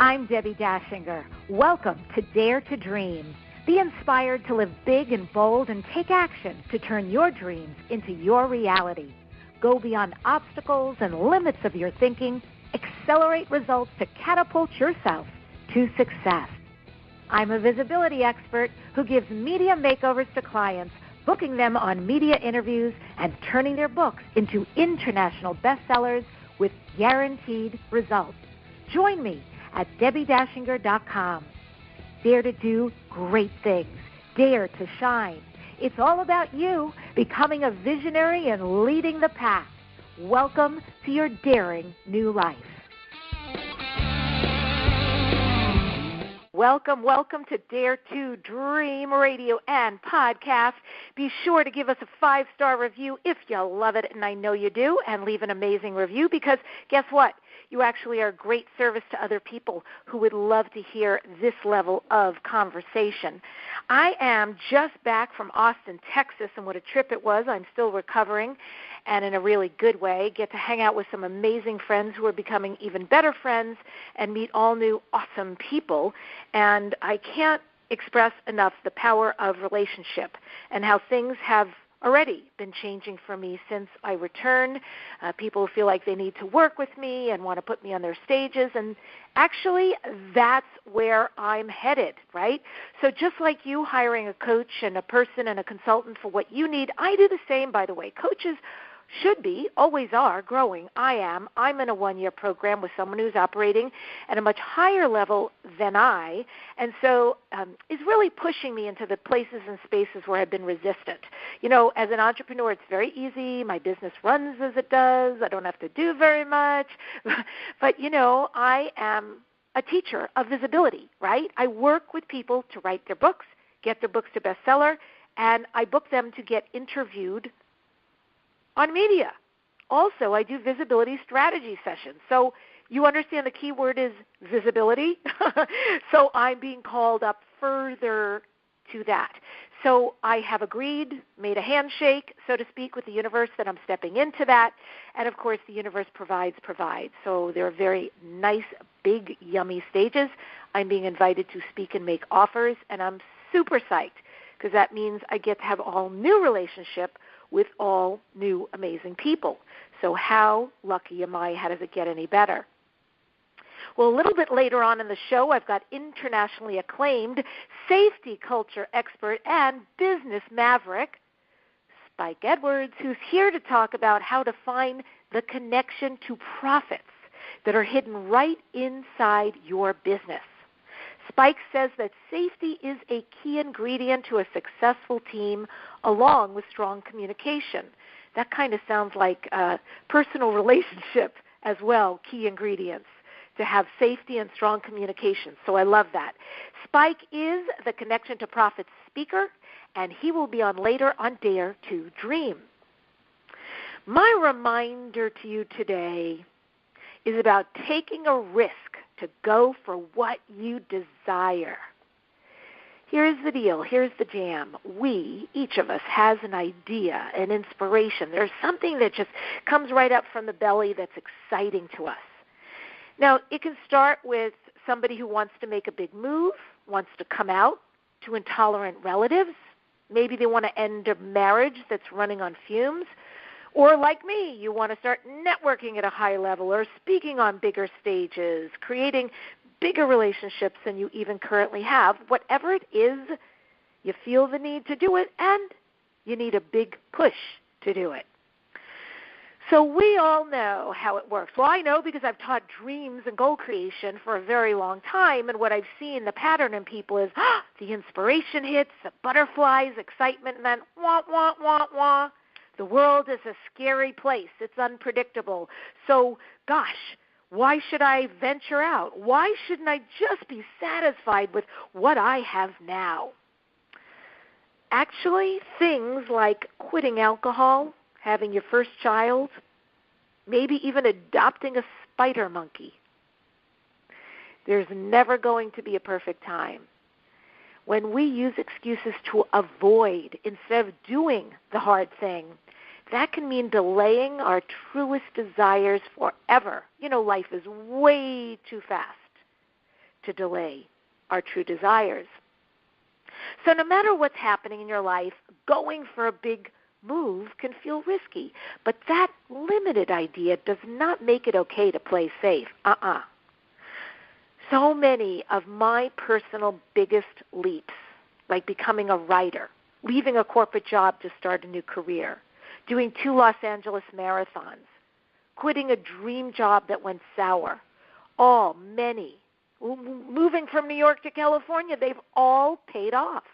I'm Debbi Dachinger. Welcome to Dare to Dream. Be inspired to live big and bold and take action to turn your dreams into your reality. Go beyond obstacles and limits of your thinking. Accelerate results to catapult yourself to success. I'm a visibility expert who gives media makeovers to clients, booking them on media interviews and turning their books into international bestsellers with guaranteed results. Join me at DebbiDachinger.com. Dare to do great things. Dare to shine. It's all about you becoming a visionary and leading the pack. Welcome to your daring new life. Welcome to Dare to Dream Radio and Podcast. Be sure to give us a 5-star review if you love it, and I know you do, and leave an amazing review because guess what? You actually are a great service to other people who would love to hear this level of conversation. I am just back from Austin, Texas, and what a trip it was. I'm still recovering, and in a really good way. Get to hang out with some amazing friends who are becoming even better friends and meet all new awesome people. And I can't express enough the power of relationship and how things have already been changing for me since I returned. People feel like they need to work with me and want to put me on their stages, and actually that's where I'm headed, right? So just like you hiring a coach and a person and a consultant for what you need, I do the same, by the way. Coaches should be, always are, growing. I'm in a 1-year program with someone who's operating at a much higher level than I, and so is really pushing me into the places and spaces where I've been resistant. You know, as an entrepreneur, it's very easy. My business runs as it does. I don't have to do very much. But, you know, I am a teacher of visibility, right? I work with people to write their books, get their books to bestseller, and I book them to get interviewed on media. Also, I do visibility strategy sessions. So you understand the key word is visibility. So I'm being called up further to that. So I have agreed, made a handshake, so to speak, with the universe that I'm stepping into that. And, of course, the universe provides. So there are very nice, big, yummy stages. I'm being invited to speak and make offers, and I'm super psyched because that means I get to have a all new relationship with all new amazing people. So how lucky am I? How does it get any better? Well, a little bit later on in the show, I've got internationally acclaimed safety culture expert and business maverick, Spike Edwards, who's here to talk about how to find the connection to profits that are hidden right inside your business. Spike says that safety is a key ingredient to a successful team along with strong communication. That kind of sounds like a personal relationship as well, key ingredients to have safety and strong communication. So I love that. Spike is the Connection to Profits speaker, and he will be on later on Dare to Dream. My reminder to you today is about taking a risk to go for what you desire. Here's the deal. Here's the jam. We, each of us, has an idea, an inspiration. There's something that just comes right up from the belly that's exciting to us. Now, it can start with somebody who wants to make a big move, wants to come out to intolerant relatives. Maybe they want to end a marriage that's running on fumes. Or like me, you want to start networking at a high level or speaking on bigger stages, creating bigger relationships than you even currently have. Whatever it is, you feel the need to do it, and you need a big push to do it. So we all know how it works. Well, I know because I've taught dreams and goal creation for a very long time, and what I've seen, the pattern in people is the inspiration hits, the butterflies, excitement, and then wah, wah, wah, wah. The world is a scary place. It's unpredictable. So, gosh, why should I venture out? Why shouldn't I just be satisfied with what I have now? Actually, things like quitting alcohol, having your first child, maybe even adopting a spider monkey. There's never going to be a perfect time. When we use excuses to avoid instead of doing the hard thing, that can mean delaying our truest desires forever. You know, life is way too fast. to delay our true desires. So no matter what's happening in your life, going for a big move can feel risky. But that limited idea does not make it okay to play safe. So many of my personal biggest leaps, like becoming a writer, leaving a corporate job to start a new career, doing 2 Los Angeles marathons, quitting a dream job that went sour, moving from New York to California, they've all paid off.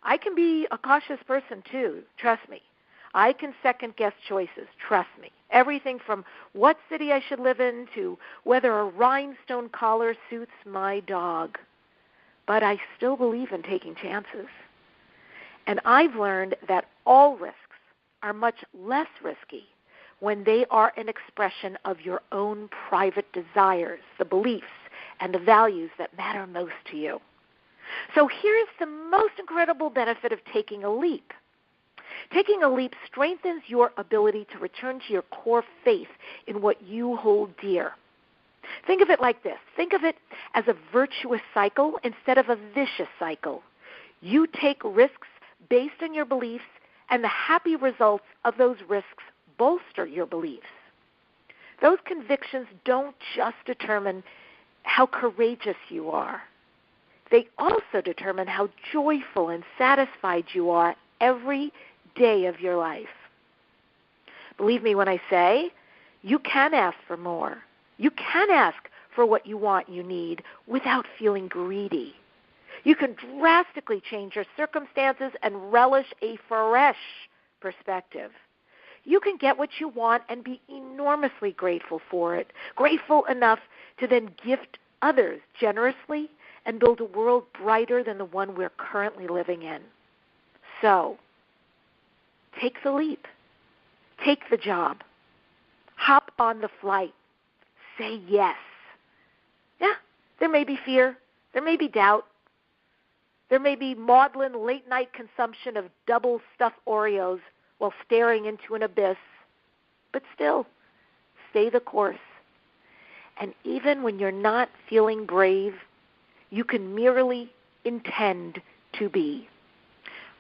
I can be a cautious person too, trust me. I can second-guess choices, trust me. Everything from what city I should live in to whether a rhinestone collar suits my dog. But I still believe in taking chances. And I've learned that all risks are much less risky when they are an expression of your own private desires, the beliefs, and the values that matter most to you. So here's the most incredible benefit of taking a leap. Taking a leap strengthens your ability to return to your core faith in what you hold dear. Think of it like this. Think of it as a virtuous cycle instead of a vicious cycle. You take risks based on your beliefs, and the happy results of those risks bolster your beliefs. Those convictions don't just determine how courageous you are. They also determine how joyful and satisfied you are every day of your life. Believe me when I say you can ask for more. You can ask for what you want, you need, without feeling greedy. You can drastically change your circumstances and relish a fresh perspective. You can get what you want and be enormously grateful for it, grateful enough to then gift others generously and build a world brighter than the one we're currently living in. So, take the leap. Take the job. Hop on the flight. Say yes. Yeah, there may be fear. There may be doubt. There may be maudlin late-night consumption of double-stuffed Oreos while staring into an abyss. But still, stay the course. And even when you're not feeling brave, you can merely intend to be.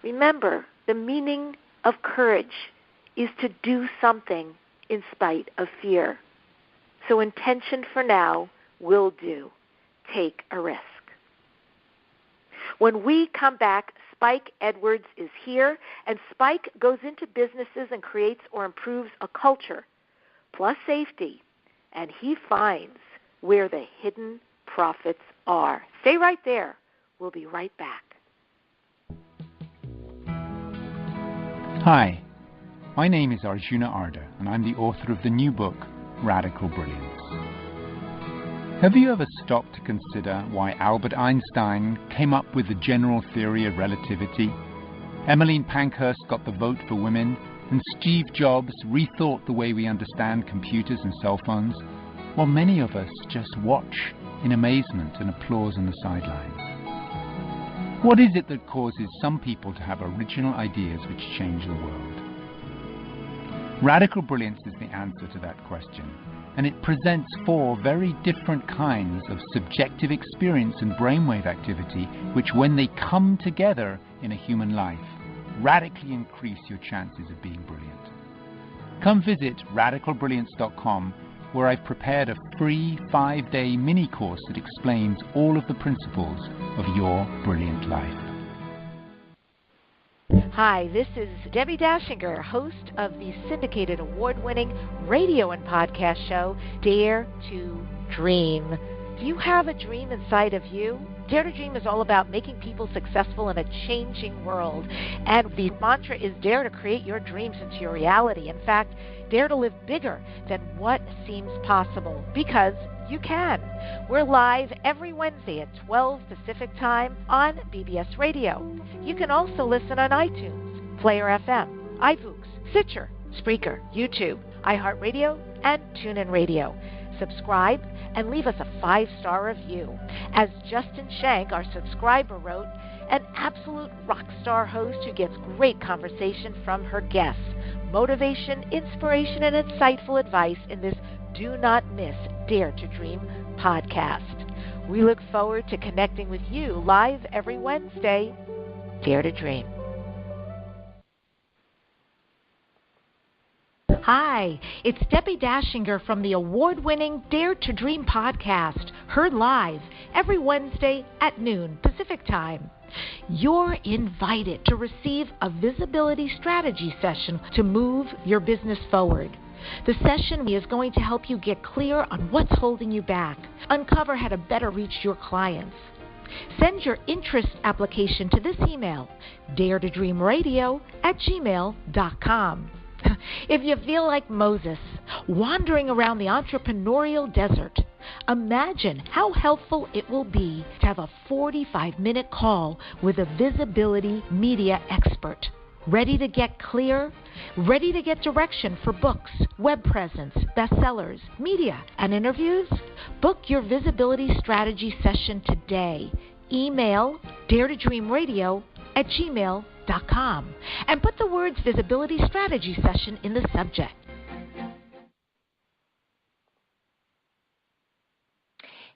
Remember, the meaning of courage is to do something in spite of fear. So intention for now will do. Take a risk. When we come back, Spike Edwards is here, and Spike goes into businesses and creates or improves a culture, plus safety, and he finds where the hidden profits are. Stay right there. We'll be right back. Hi, my name is Arjuna Arda, and I'm the author of the new book, Radical Brilliance. Have you ever stopped to consider why Albert Einstein came up with the general theory of relativity, Emmeline Pankhurst got the vote for women, and Steve Jobs rethought the way we understand computers and cell phones, while many of us just watch in amazement and applause on the sidelines? What is it that causes some people to have original ideas which change the world? Radical Brilliance is the answer to that question, and it presents 4 very different kinds of subjective experience and brainwave activity which, when they come together in a human life, radically increase your chances of being brilliant. Come visit radicalbrilliance.com, where I've prepared a free 5-day mini course that explains all of the principles of your brilliant life. Hi, this is Debbi Dachinger, host of the syndicated award-winning radio and podcast show, Dare to Dream. Do you have a dream inside of you? Dare to Dream is all about making people successful in a changing world. And the mantra is dare to create your dreams into your reality. In fact, dare to live bigger than what seems possible, because you can. We're live every Wednesday at 12 Pacific Time on BBS Radio. You can also listen on iTunes, Player FM, iBooks, Stitcher, Spreaker, YouTube, iHeartRadio, and TuneIn Radio. Subscribe and leave us a 5-star review. As Justin Shank, our subscriber, wrote, an absolute rock star host who gets great conversation from her guests, motivation, inspiration, and insightful advice in this Do Not Miss Dare to Dream podcast. We look forward to connecting with you live every Wednesday. Dare to Dream. Hi, it's Debbi Dachinger from the award-winning Dare to Dream podcast, heard live every Wednesday at noon Pacific Time. You're invited to receive a visibility strategy session to move your business forward. The session is going to help you get clear on what's holding you back, uncover how to better reach your clients. Send your interest application to this email, daretodreamradio@gmail.com. If you feel like Moses, wandering around the entrepreneurial desert, imagine how helpful it will be to have a 45-minute call with a visibility media expert. Ready to get clear? Ready to get direction for books, web presence, bestsellers, media, and interviews? Book your visibility strategy session today. Email daretodreamradio@gmail.com and put the words visibility strategy session in the subject.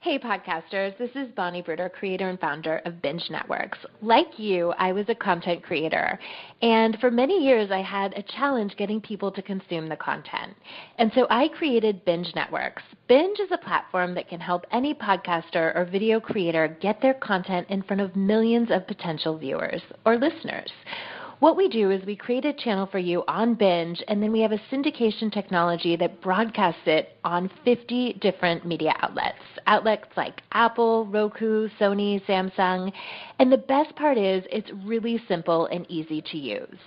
Hey podcasters, this is Bonnie Bruder, creator and founder of Binge Networks. Like you, I was a content creator, and for many years I had a challenge getting people to consume the content. And so I created Binge Networks. Binge is a platform that can help any podcaster or video creator get their content in front of millions of potential viewers or listeners. What we do is we create a channel for you on Binge, and then we have a syndication technology that broadcasts it on 50 different media outlets. Outlets like Apple, Roku, Sony, Samsung. And the best part is it's really simple and easy to use.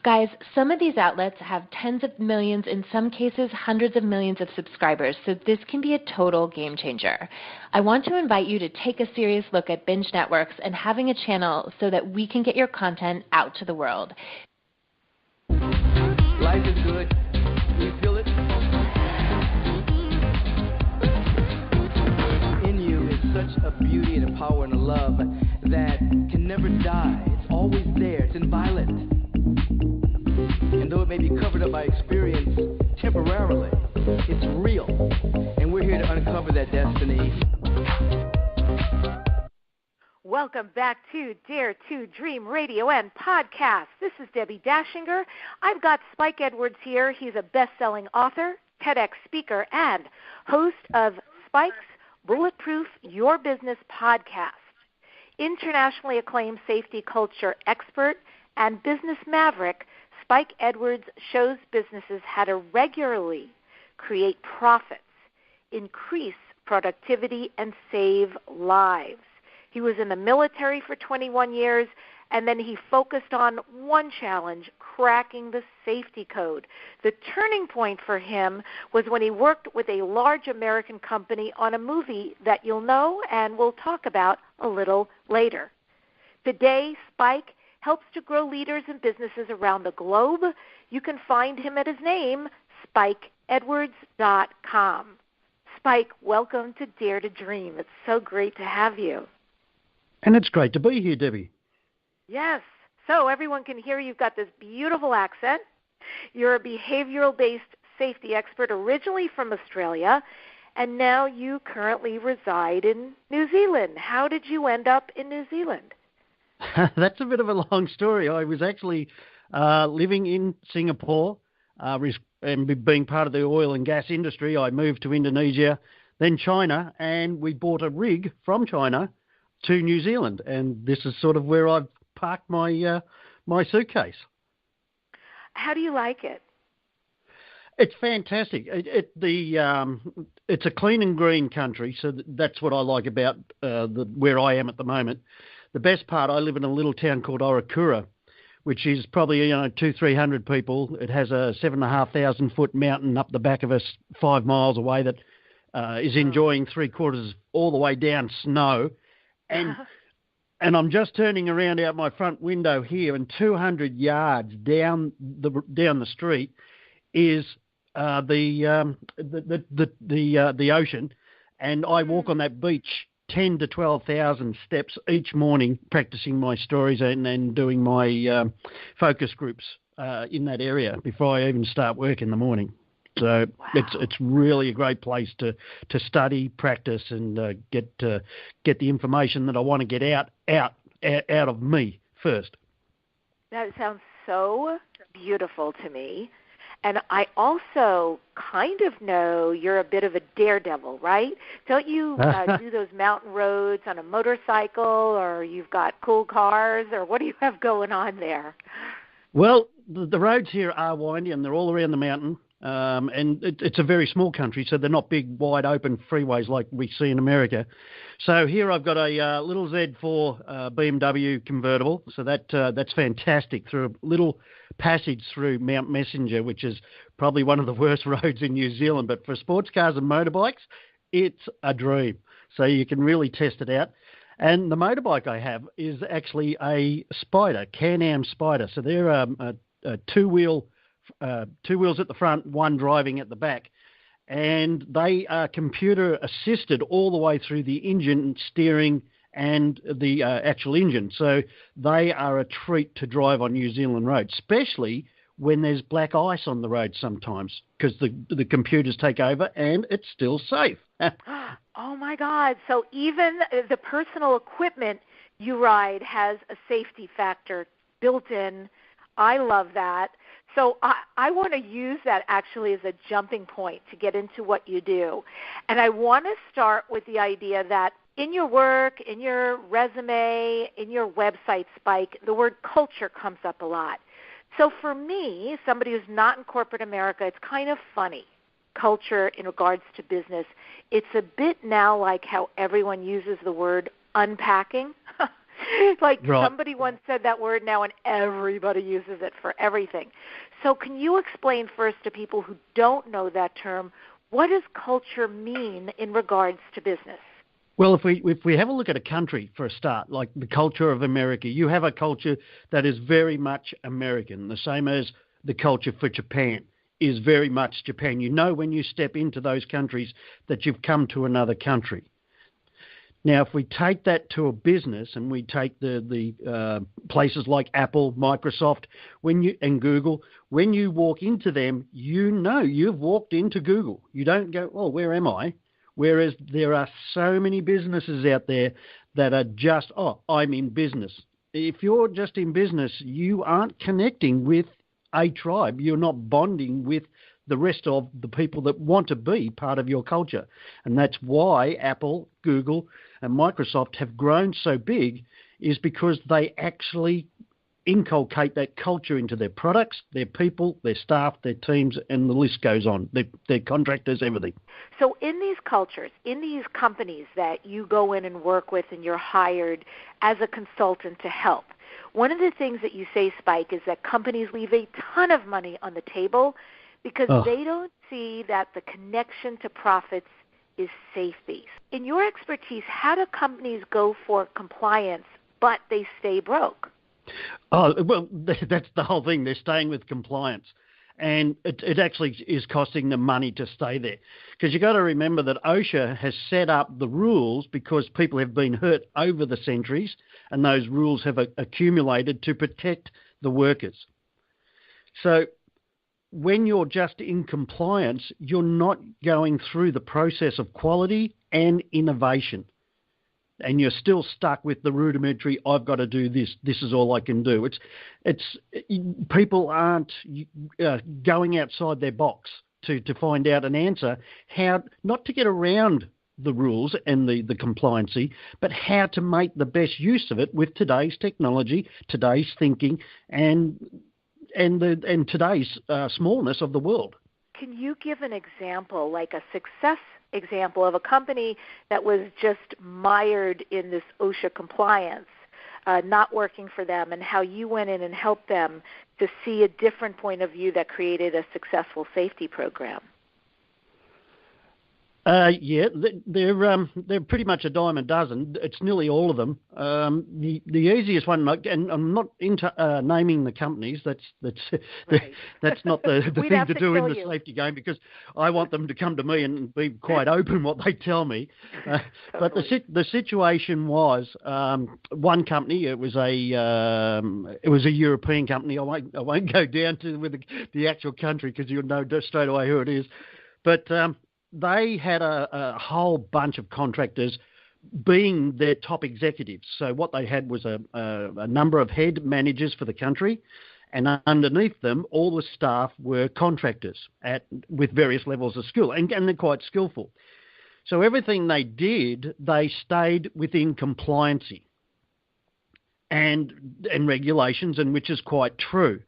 Guys, some of these outlets have tens of millions, in some cases hundreds of millions of subscribers, so this can be a total game changer. I want to invite you to take a serious look at Binge Networks and having a channel so that we can get your content out to the world. Life is good. You feel it? In you is such a beauty and a power and a love that can never die. It's always there. It's inviolate. And though it may be covered up by experience temporarily, it's real. And we're here to uncover that destiny. Welcome back to Dare to Dream Radio and Podcast. This is Debbi Dachinger. I've got Spike Edwards here. He's a best-selling author, TEDx speaker, and host of Spike's Bulletproof Your Business podcast. Internationally acclaimed safety culture expert and business maverick, Spike Edwards shows businesses how to regularly create profits, increase productivity, and save lives. He was in the military for 21 years, and then he focused on one challenge, cracking the safety code. The turning point for him was when he worked with a large American company on a movie that you'll know and we'll talk about a little later. Today, Spike helps to grow leaders and businesses around the globe. You can find him at his name, SpikeEdwards.com. Spike, welcome to Dare to Dream. It's so great to have you. And it's great to be here, Debbie. Yes. So everyone can hear you've got this beautiful accent. You're a behavioral-based safety expert originally from Australia, and now you currently reside in New Zealand. How did you end up in New Zealand? That's a bit of a long story. I was actually living in Singapore and being part of the oil and gas industry. I moved to Indonesia, then China, and we bought a rig from China to New Zealand. And this is sort of where I've parked my suitcase. How do you like it? It's fantastic. It's a clean and green country, so that's what I like about where I am at the moment. The best part, I live in a little town called Orakura, which is probably 200-300 people. It has a 7,500 foot mountain up the back of us 5 miles away that is enjoying 3/4 all the way down snow, and I'm just turning around out my front window here, and 200 yards down the street is the ocean, and I walk on that beach 10 to 12,000 steps each morning, practicing my stories and doing my focus groups in that area before I even start work in the morning. So wow. it's really a great place to study, practice, and get the information that I want to get out of me first. That sounds so beautiful to me. And I also kind of know you're a bit of a daredevil, right? Don't you do those mountain roads on a motorcycle, or you've got cool cars, or what do you have going on there? Well, the roads here are windy, and they're all around the mountain. And it's a very small country, so they're not big, wide open freeways like we see in America. So here I've got a little Z4 BMW convertible, so that's fantastic, through a little passage through Mount Messenger, which is probably one of the worst roads in New Zealand. But for sports cars and motorbikes, it's a dream. So you can really test it out. And the motorbike I have is actually a Spider, Can-Am Spider. So they're a two wheels at the front, one driving at the back. And they are computer assisted all the way through the engine, steering, and the actual engine. So they are a treat to drive on New Zealand roads, especially when there's black ice on the road sometimes, because the computers take over and it's still safe. Oh, my God. So even the personal equipment you ride has a safety factor built in. I love that. So I want to use that actually as a jumping point to get into what you do. And I want to start with the idea that in your work, in your resume, in your website, Spike, the word culture comes up a lot. So for me, somebody who's not in corporate America, it's kind of funny. Culture in regards to business. It's a bit now like how everyone uses the word unpacking. Like right. Somebody once said that word now and everybody uses it for everything. So can you explain first to people who don't know that term, what does culture mean in regards to business? Well, if we have a look at a country for a start, like the culture of America, you have a culture that is very much American, the same as the culture for Japan is very much Japan. You know when you step into those countries that you've come to another country. Now, if we take that to a business and we take the places like Apple, Microsoft, and Google, when you walk into them, you know you've walked into Google. You don't go, oh, where am I? Whereas there are so many businesses out there that are just, oh, I'm in business. If you're just in business, you aren't connecting with a tribe. You're not bonding with the rest of the people that want to be part of your culture. And that's why Apple, Google, and Microsoft have grown so big, is because they actually inculcate that culture into their products, their people, their staff, their teams, and the list goes on, their contractors, everything. So in these cultures, in these companies that you go in and work with and you're hired as a consultant to help, one of the things that you say, Spike, is that companies leave a ton of money on the table because they don't see that the connection to profits is safety. In your expertise, how do companies go for compliance, but they stay broke? Oh, well, that's the whole thing. They're staying with compliance. And it actually is costing them money to stay there. Because you've got to remember that OSHA has set up the rules because people have been hurt over the centuries, and those rules have accumulated to protect the workers. So when you're just in compliance, you're not going through the process of quality and innovation. And you're still stuck with the rudimentary, I've got to do this, this is all I can do. People aren't going outside their box to find out an answer, how not to get around the rules and the compliancy, but how to make the best use of it with today's technology, today's thinking, and today's smallness of the world. Can you give an example, like a success example of a company that was just mired in this OSHA compliance, not working for them, and how you went in and helped them to see a different point of view that created a successful safety program? Yeah, they're pretty much a dime a dozen. It's nearly all of them. The easiest one, and I'm not into naming the companies. That's Right. that's not the We'd thing have to to do in kill the you. safety game, because I want them to come to me and be quite open what they tell me. But Totally. the situation was, one company. It was a European company. I won't go down to with the actual country, because you'll know straight away who it is. But they had a whole bunch of contractors being their top executives. So what they had was a number of head managers for the country, and underneath them, all the staff were contractors with various levels of skill, and they're quite skillful. So everything they did, they stayed within compliancy and regulations, and which is quite true.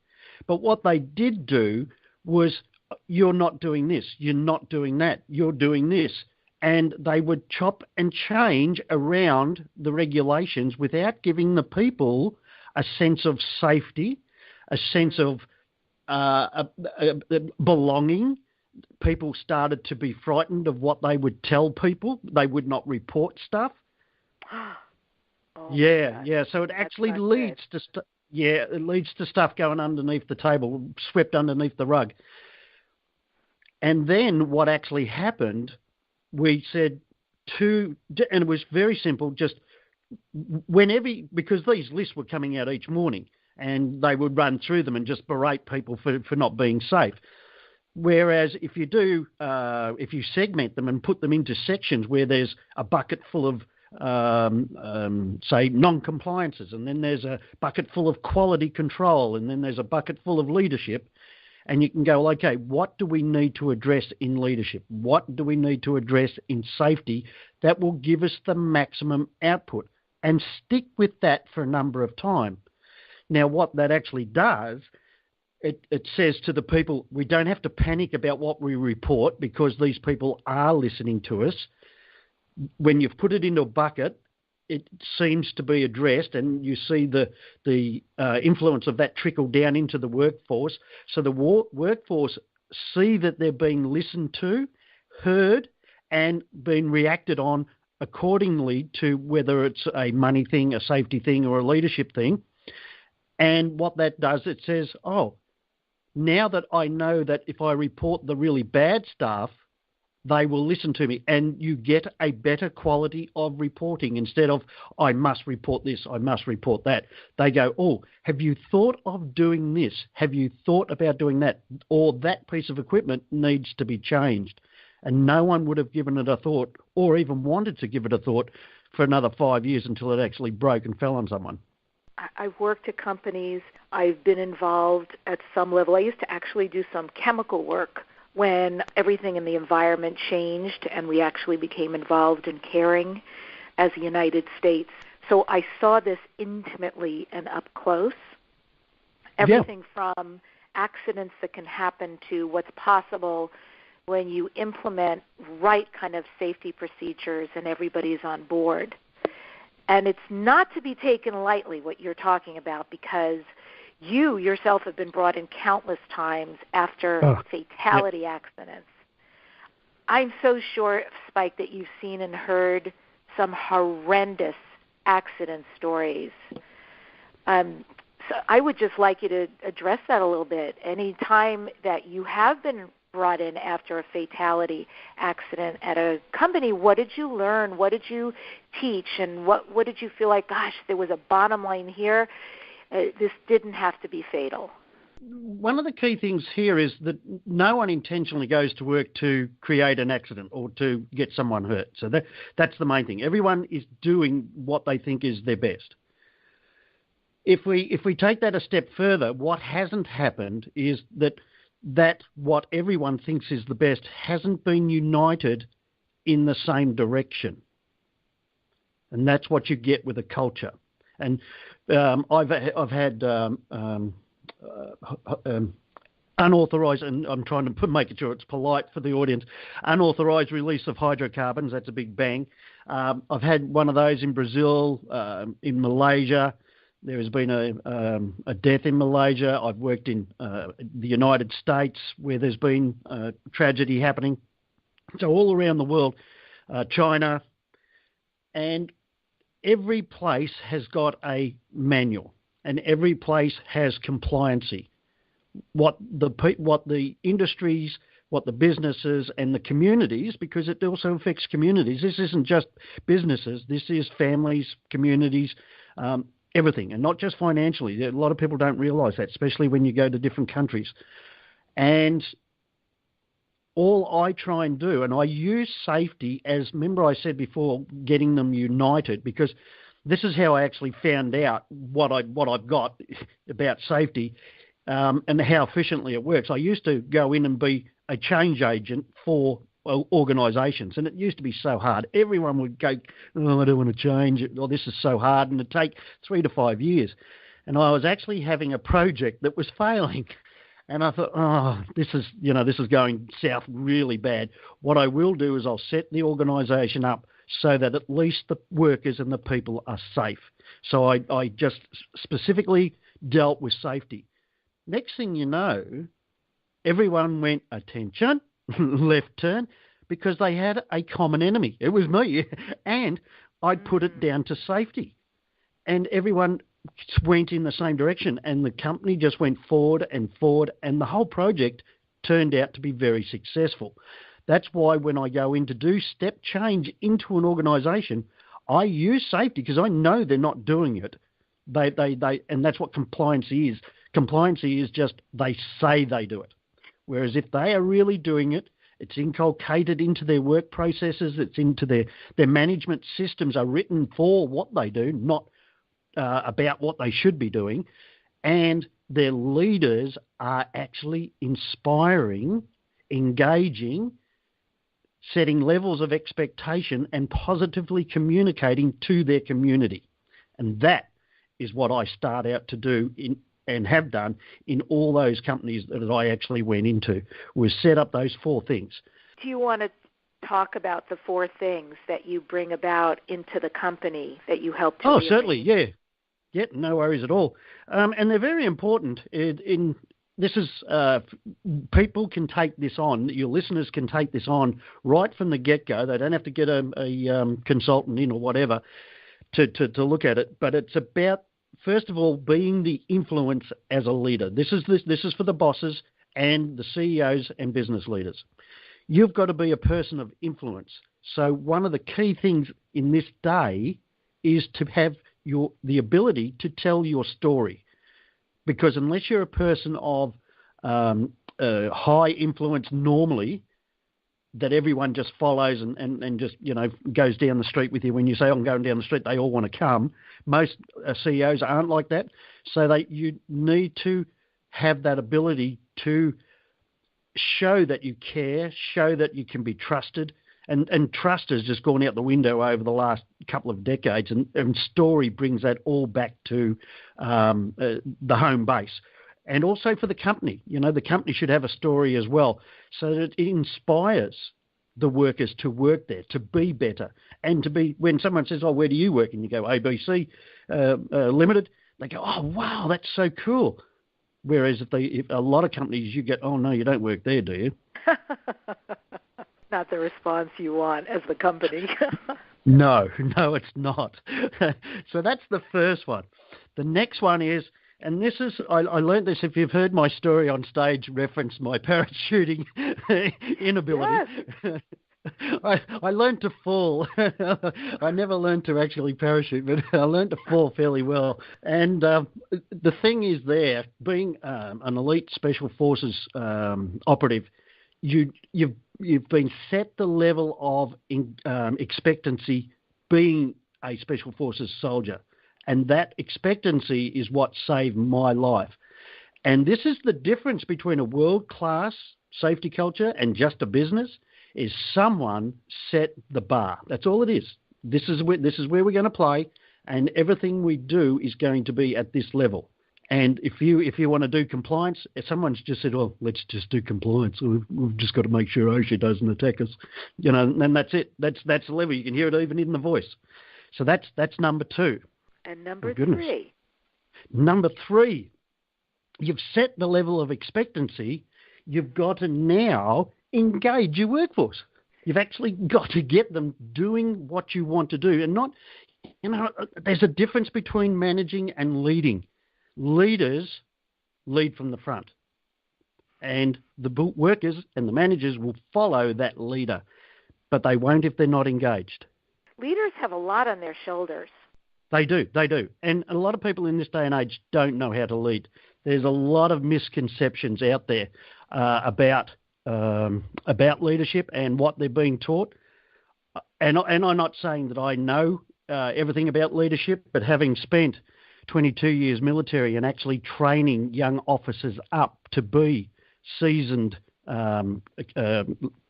But what they did do was, you're not doing this, you're not doing that, you're doing this. And they would chop and change around the regulations without giving the people a sense of safety, a sense of belonging. People started to be frightened of what they would tell people. They would not report stuff. Oh, Yeah. So it actually leads to it leads to stuff going underneath the table, swept underneath the rug. And then what actually happened, we said and it was very simple, just because these lists were coming out each morning, and they would run through them and just berate people for not being safe. Whereas if you segment them and put them into sections where there's a bucket full of, say, non-compliances, and then there's a bucket full of quality control, and then there's a bucket full of leadership, and you can go, okay, what do we need to address in leadership? What do we need to address in safety that will give us the maximum output? And stick with that for a number of time. Now, what that actually does, it says to the people, we don't have to panic about what we report, because these people are listening to us. When you've put it into a bucket, it seems to be addressed, and you see the influence of that trickle down into the workforce. So the workforce see that they're being listened to, heard, and being reacted on accordingly to whether it's a money thing, a safety thing, or a leadership thing. And what that does, it says, oh, now that I know that if I report the really bad stuff, they will listen to me, and you get a better quality of reporting. Instead of, I must report this, I must report that, they go, oh, have you thought of doing this? Have you thought about doing that? Or that piece of equipment needs to be changed. And no one would have given it a thought, or even wanted to give it a thought, for another 5 years until it actually broke and fell on someone. I've worked at companies. I've been involved at some level. I used to actually do some chemical work when everything in the environment changed, and we actually became involved in caring as the United States. So I saw this intimately and up close. Everything from accidents that can happen to what's possible when you implement right kind of safety procedures and everybody's on board. And it's not to be taken lightly, what you're talking about, because you yourself have been brought in countless times after fatality accidents. I'm so sure, Spike, that you've seen and heard some horrendous accident stories. So I would just like you to address that a little bit. Any time that you have been brought in after a fatality accident at a company, what did you learn? What did you teach? And what did you feel like, gosh, there was a bottom line here? This didn't have to be fatal. One of the key things here is that no one intentionally goes to work to create an accident or to get someone hurt. So that's the main thing. Everyone is doing what they think is their best. If we take that a step further, what hasn't happened is that what everyone thinks is the best hasn't been united in the same direction. And that's what you get with a culture. And I've had unauthorised, and I'm trying to make sure it's polite for the audience, unauthorised release of hydrocarbons. That's a big bang. I've had one of those in Brazil, in Malaysia. There has been a death in Malaysia. I've worked in the United States where there's been tragedy happening. So all around the world, China, and every place has got a manual, and every place has compliancy. What the industries, what the businesses and the communities, because it also affects communities. This isn't just businesses. This is families, communities, everything, and not just financially. A lot of people don't realise that, especially when you go to different countries. And all I try and do, and I use safety as, remember I said before, getting them united, because this is how I actually found out what I've got about safety and how efficiently it works. I used to go in and be a change agent for organisations, and it used to be so hard. Everyone would go, oh, I don't want to change it, or this is so hard, and it'd take 3 to 5 years. And I was actually having a project that was failing. And I thought, oh, this is going south really bad. What I will do is I'll set the organisation up so that at least the workers and the people are safe. So I just specifically dealt with safety. Next thing you know, everyone went, attention, left turn, because they had a common enemy. It was me. And I'd put it down to safety. And everyone went in the same direction, and the company just went forward, and the whole project turned out to be very successful. That's why when I go in to do step change into an organisation, I use safety because I know they're not doing it. They and that's what compliancy is. Compliancy is just they say they do it. Whereas if they are really doing it, it's inculcated into their work processes, it's into their management systems are written for what they do, not about what they should be doing, and their leaders are actually inspiring, engaging, setting levels of expectation and positively communicating to their community. And that is what I start out to do and have done in all those companies that I actually went into, was set up those 4 things. Do you want to talk about the 4 things that you bring about into the company that you help to rearrange? Certainly, yeah. Yeah, no worries at all. And they're very important. People can take this on, your listeners can take this on right from the get-go. They don't have to get a consultant in or whatever to look at it. But it's about, first of all, being the influence as a leader. This is for the bosses and the CEOs and business leaders. You've got to be a person of influence. So one of the key things in this day is to have the ability to tell your story, because unless you're a person of high influence normally, that everyone just follows and just goes down the street with you. When you say, I'm going down the street, they all want to come. Most CEOs aren't like that. So you need to have that ability to show that you care, show that you can be trusted. And trust has just gone out the window over the last couple of decades, and story brings that all back to the home base. And also for the company, the company should have a story as well, so that it inspires the workers to work there, to be better, and to be, when someone says, oh, where do you work? And you go, ABC Limited, they go, oh, wow, that's so cool. Whereas if a lot of companies, you get, oh, no, you don't work there, do you? Not the response you want as the company. No, it's not. So that's the first one. The next one is, and this is, I learned this, if you've heard my story on stage, reference my parachuting inability. Yes. I learned to fall. I never learned to actually parachute, but I learned to fall fairly well. And the thing is there, being an elite special forces operative, you've been set the level of expectancy being a special forces soldier, and that expectancy is what saved my life. And this is the difference between a world-class safety culture and just a business, is someone set the bar. That's all it is. This is where we're going to play, and everything we do is going to be at this level. And if you want to do compliance, if someone's just said, "Oh, let's just do compliance. We've just got to make sure OSHA doesn't attack us," and that's it. That's the level. You can hear it even in the voice. So that's number 2. And number 3. Number 3, you've set the level of expectancy. You've got to now engage your workforce. You've actually got to get them doing what you want to do, and not, there's a difference between managing and leading. Leaders lead from the front, and the workers and the managers will follow that leader, but they won't if they're not engaged. Leaders have a lot on their shoulders. They do. And a lot of people in this day and age don't know how to lead. There's a lot of misconceptions out there about leadership and what they're being taught. And I'm not saying that I know everything about leadership, but having spent 22 years military and actually training young officers up to be seasoned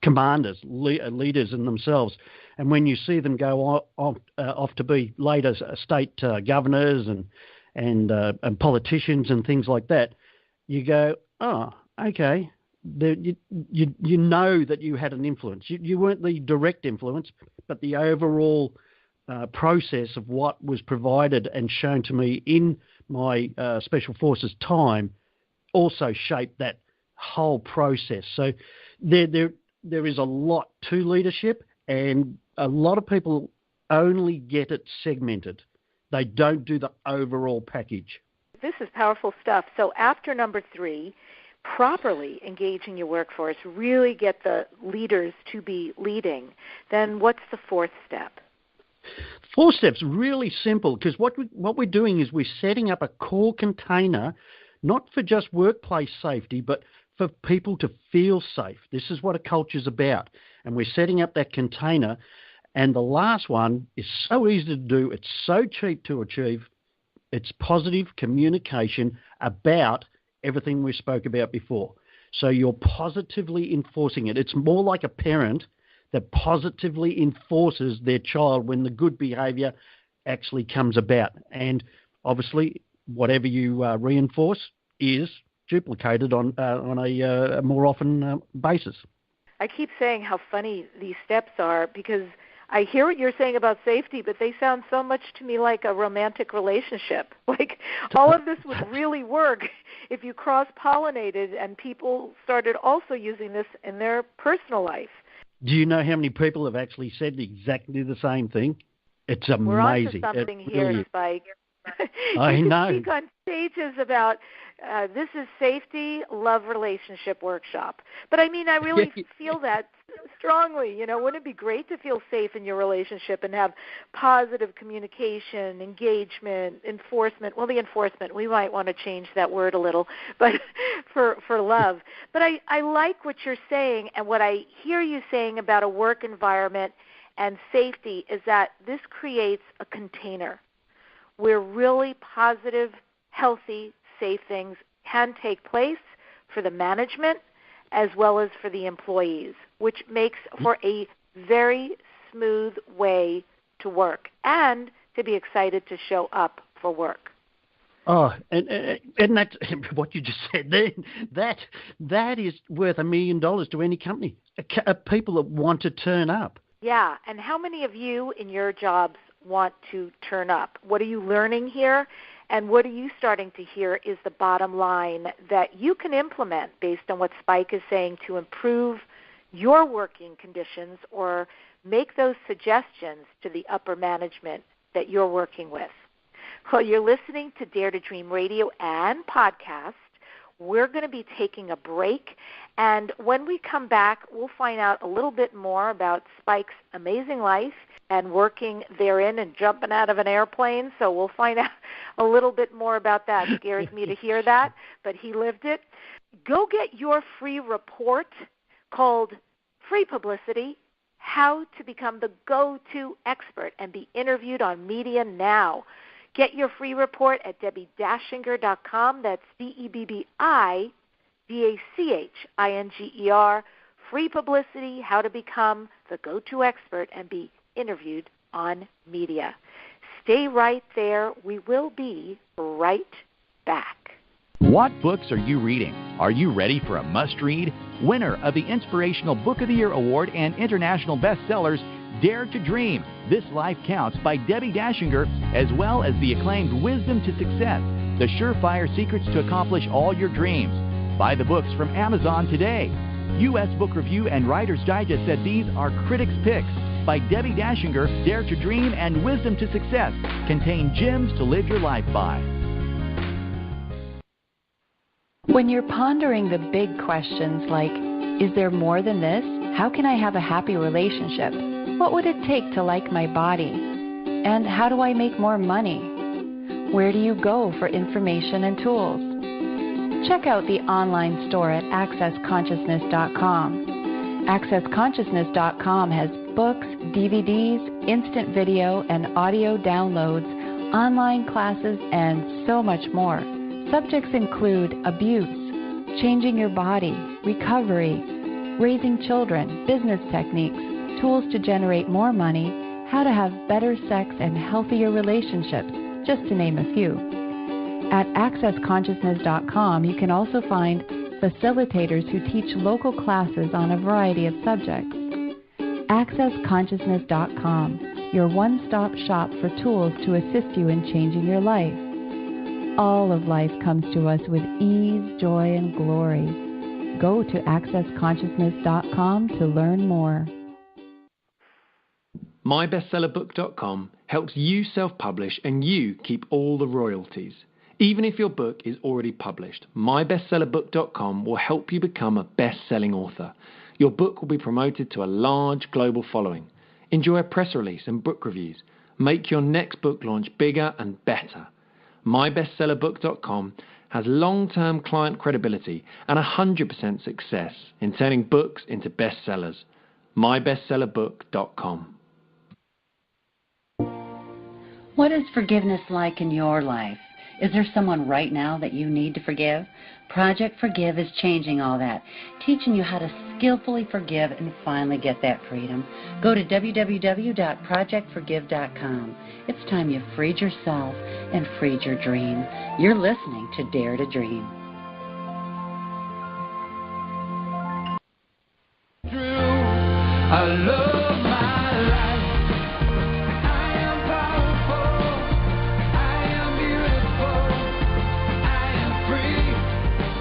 commanders, leaders in themselves. And when you see them go off to be later state governors and politicians and things like that, you go, oh, okay. You know that you had an influence. You weren't the direct influence, but the overall process of what was provided and shown to me in my Special Forces time also shaped that whole process. So there is a lot to leadership, and a lot of people only get it segmented. They don't do the overall package. This is powerful stuff. So after number 3, properly engaging your workforce, really get the leaders to be leading, then what's the 4th step? 4 steps, really simple, because what we're doing is we're setting up a core container, not for just workplace safety, but for people to feel safe. This is what a culture's about. And we're setting up that container. And the last one is so easy to do. It's so cheap to achieve. It's positive communication about everything we spoke about before. So you're positively enforcing it. It's more like a parent that positively enforces their child when the good behaviour actually comes about. And obviously, whatever you reinforce is duplicated on a more often basis. I keep saying how funny these steps are, because I hear what you're saying about safety, but they sound so much to me like a romantic relationship. Like all of this would really work if you cross-pollinated and people started also using this in their personal life. Do you know how many people have actually said exactly the same thing? It's amazing. We're on to something here, really Spike. I know. You can speak on stages about this is safety, love relationship workshop. But I mean, I really feel that strongly. Wouldn't it be great to feel safe in your relationship and have positive communication, engagement, enforcement? Well, the enforcement, we might want to change that word a little, but for love. But I like what you're saying, and what I hear you saying about a work environment and safety is that this creates a container where really positive, healthy, safe things can take place for the management as well as for the employees, which makes for a very smooth way to work and to be excited to show up for work. Oh, and that's what you just said there. That is worth $1 million to any company. People that want to turn up. Yeah, and how many of you in your jobs want to turn up? What are you learning here? And what are you starting to hear is the bottom line that you can implement based on what Spike is saying to improve your working conditions or make those suggestions to the upper management that you're working with? Well, you're listening to Dare to Dream Radio and podcast. We're going to be taking a break, and when we come back, we'll find out a little bit more about Spike's amazing life and working therein and jumping out of an airplane. So we'll find out a little bit more about that. It scares me to hear that, but he lived it. Go get your free report called Free Publicity, How to Become the Go-To Expert and Be Interviewed on Media Now. Get your free report at DebbiDachinger.com. That's DebbiDachinger. Free Publicity, How to Become the Go-To Expert and Be Interviewed on Media. Stay right there. We will be right back. What books are you reading? Are you ready for a must-read? Winner of the Inspirational Book of the Year Award and international bestsellers, Dare to Dream, This Life Counts by Debbi Dachinger, as well as the acclaimed Wisdom to Success, The Surefire Secrets to Accomplish All Your Dreams. Buy the books from Amazon today. U.S. Book Review and Writer's Digest said these are critics' picks. By Debbi Dachinger, Dare to Dream and Wisdom to Success contain gems to live your life by. When you're pondering the big questions like, is there more than this? How can I have a happy relationship? What would it take to like my body? And how do I make more money? Where do you go for information and tools? Check out the online store at accessconsciousness.com. AccessConsciousness.com has books, DVDs, instant video and audio downloads, online classes, and so much more. Subjects include abuse, changing your body, recovery, raising children, business techniques, tools to generate more money, how to have better sex and healthier relationships, just to name a few. At AccessConsciousness.com, you can also find facilitators who teach local classes on a variety of subjects. AccessConsciousness.com, your one-stop shop for tools to assist you in changing your life. All of life comes to us with ease, joy, and glory. Go to AccessConsciousness.com to learn more. MyBestsellerBook.com helps you self-publish and you keep all the royalties. Even if your book is already published, MyBestsellerBook.com will help you become a best-selling author. Your book will be promoted to a large global following. Enjoy a press release and book reviews. Make your next book launch bigger and better. MyBestsellerBook.com has long-term client credibility and 100% success in turning books into bestsellers. MyBestsellerBook.com. What is forgiveness like in your life? Is there someone right now that you need to forgive? Project Forgive is changing all that, teaching you how to skillfully forgive and finally get that freedom. Go to www.projectforgive.com. It's time you freed yourself and freed your dream. You're listening to Dare to Dream. I love my life. I am powerful. I am beautiful. I am free.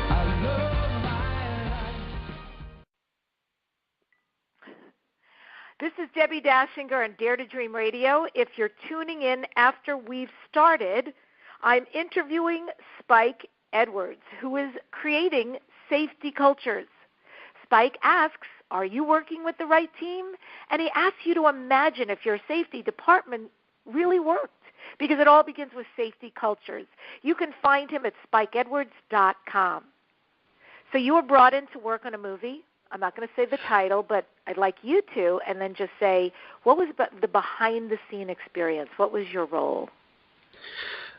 I love my life. This is Debbi Dachinger on Dare to Dream Radio. If you're tuning in after we've started, I'm interviewing Spike Edwards, who is creating safety cultures. Spike asks, are you working with the right team? And he asks you to imagine if your safety department really worked, because it all begins with safety cultures. You can find him at spikeedwards.com. So you were brought in to work on a movie. I'm not going to say the title, but I'd like you to, and then just say, what was the behind-the-scene experience? What was your role?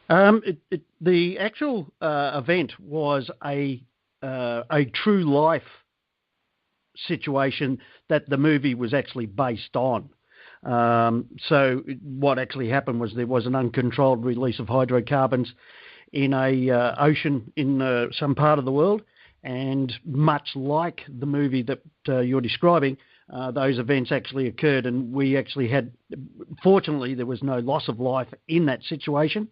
The actual event was a true life situation that the movie was actually based on. So what actually happened was there was an uncontrolled release of hydrocarbons in a ocean in some part of the world, and much like the movie that you're describing, those events actually occurred, and we actually had, fortunately, there was no loss of life in that situation,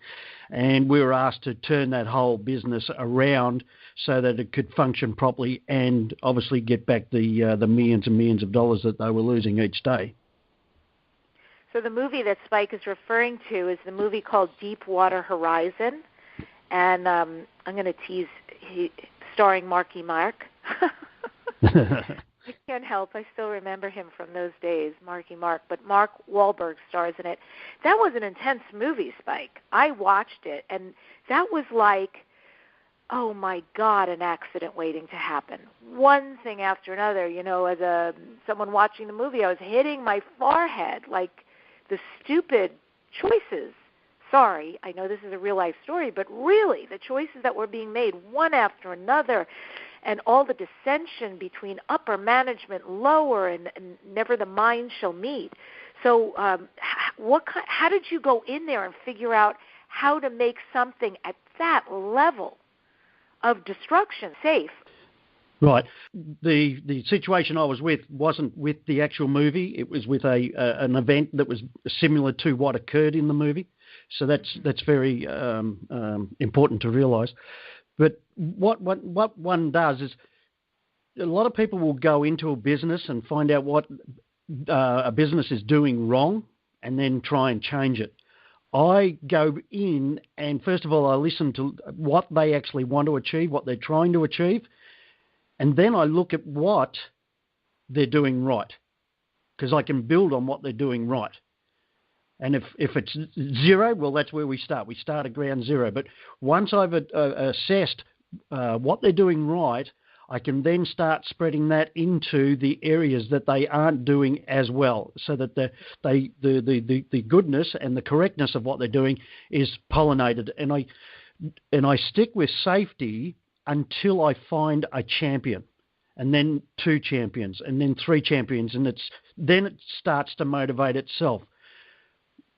and we were asked to turn that whole business around so that it could function properly and obviously get back the millions and millions of dollars that they were losing each day. So the movie that Spike is referring to is the movie called Deepwater Horizon, and I'm going to tease, starring Marky Mark. I can't help. I still remember him from those days, Marky Mark. But Mark Wahlberg stars in it. That was an intense movie, Spike. I watched it, and that was like, oh, my God, an accident waiting to happen. One thing after another. You know, as someone watching the movie, I was hitting my forehead, like the stupid choices. Sorry, I know this is a real-life story, but really, the choices that were being made one after another, and all the dissension between upper management, lower, and never the mind shall meet. So how did you go in there and figure out how to make something at that level of destruction safe? Right. The situation I was with wasn't with the actual movie. It was with an event that was similar to what occurred in the movie. So that's very important to realise. But what one does is a lot of people will go into a business and find out what a business is doing wrong and then try and change it. I go in and first of all, I listen to what they actually want to achieve, what they're trying to achieve, and then I look at what they're doing right, because I can build on what they're doing right. And if it's zero, well, that's where we start. We start at ground zero. But once I've assessed what they're doing right, I can then start spreading that into the areas that they aren't doing as well, so that the goodness and the correctness of what they're doing is pollinated. And I stick with safety until I find a champion, and then 2 champions, and then 3 champions, and then it starts to motivate itself.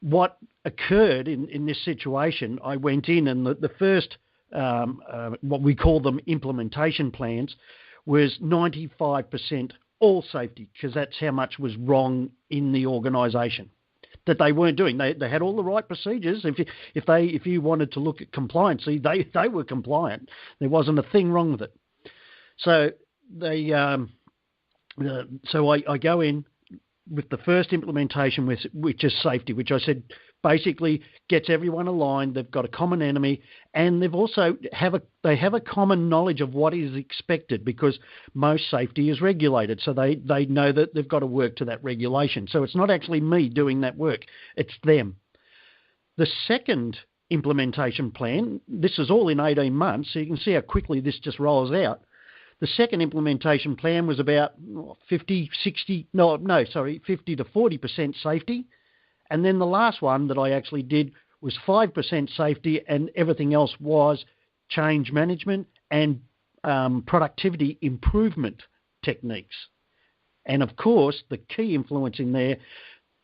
What occurred in this situation, I went in and the first, what we call them implementation plans, was 95% all safety, because that's how much was wrong in the organisation that they weren't doing. They had all the right procedures. If you wanted to look at compliancy, they were compliant. There wasn't a thing wrong with it. So I go in with the first implementation, which is safety, which I said basically gets everyone aligned. They've got a common enemy, and they've also have a common knowledge of what is expected, because most safety is regulated. So they know that they've got to work to that regulation. So it's not actually me doing that work, it's them. The second implementation plan, this is all in 18 months, so you can see how quickly this just rolls out. The second implementation plan was about 50 to 40% safety. And then the last one that I actually did was 5% safety, and everything else was change management and productivity improvement techniques. And of course, the key influence in there,